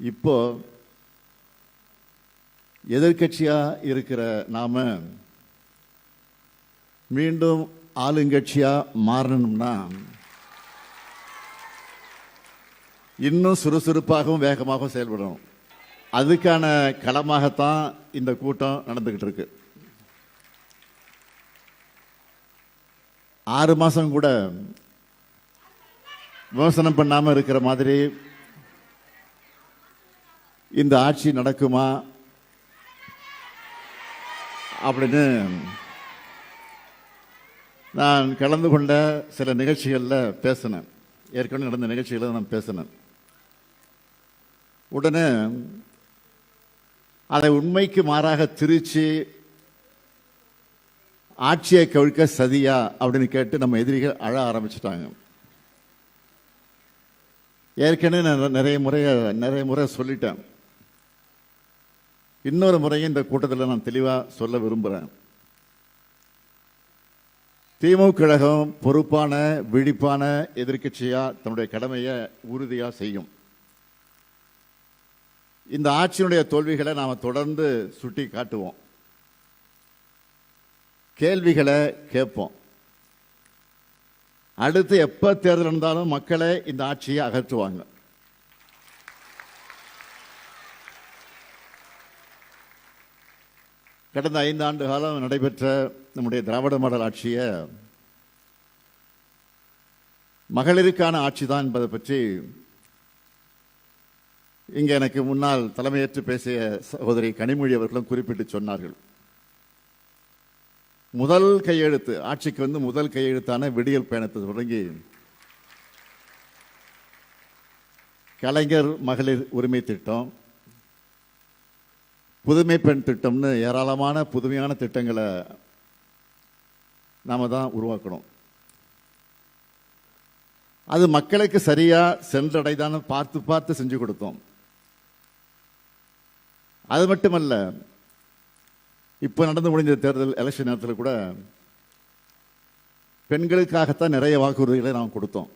இப்போ எதிர்கட்சியா இருக்கிற நாம மீண்டும் ஆளுங்கட்சியா மாறணும்னா இன்னும் சுறுசுறுப்பாகவும் வேகமாகவும் செயல்படணும். அதுக்கான களமாகத்தான் இந்த கூட்டம் நடந்துகிட்டு இருக்கு. 6 மாசம் கூட விமர்சனம் பண்ணாம இருக்கிற மாதிரி இந்த ஆட்சி நடக்குமா அப்படின்னு நான் கலந்து கொண்ட சில நிகழ்ச்சிகளில் பேசினேன். ஏற்கனவே நடந்த நிகழ்ச்சிகளில் நான் பேசினேன். உடனே அதை உண்மைக்கு மாறாக திரிச்சு ஆட்சியை கவிழ்க்க சதியா அப்படின்னு கேட்டு நம்ம எதிரிகள் அழ ஆரம்பிச்சிட்டாங்க. ஏற்கனவே நான் நிறைய முறை சொல்லிட்டேன். இன்னொரு முறையும் இந்த கூட்டத்தில் நான் தெளிவாக சொல்ல விரும்புகிறேன். திமுக கழகம் பொறுப்பான விழிப்பான எதிர்க்கட்சியா தன்னுடைய கடமையை உறுதியா செய்யும். இந்த ஆட்சியினுடைய தோல்விகளை நாம் தொடர்ந்து சுட்டி காட்டுவோம், கேள்விகளை கேட்போம். அடுத்து எப்ப தேர்தல் இருந்தாலும் மக்களே இந்த ஆட்சியை அகற்றுவாங்க. கடந்த 5 ஆண்டு காலம் நடைபெற்ற நம்முடைய திராவிட மாடல் ஆட்சியை மகளிருக்கான ஆட்சி தான் என்பதை பற்றி இங்கே எனக்கு முன்னால் தலைமையேற்று பேசிய சகோதரி கனிமொழி அவர்களும் குறிப்பிட்டு சொன்னார்கள். முதல் கையெழுத்து ஆட்சிக்கு முதல் கையெழுத்தான விடியல் பயணத்தை தொடங்கி கலைஞர் மகளிர் உரிமை திட்டம், புதுமை பெண் திட்டம்னு ஏராளமான புதுமையான திட்டங்களை நாம தான் உருவாக்கணும். அது மக்களுக்கு சரியா சென்றடைதான பார்த்து செஞ்சு கொடுத்தோம். அது மட்டுமல்ல, இப்போ நடந்து முடிஞ்ச தேர்தல் எலெக்ஷன் நேரத்தில் கூட பெண்களுக்காகத்தான் நிறைய வாக்குறுதிகளை நாம் கொடுத்தோம்.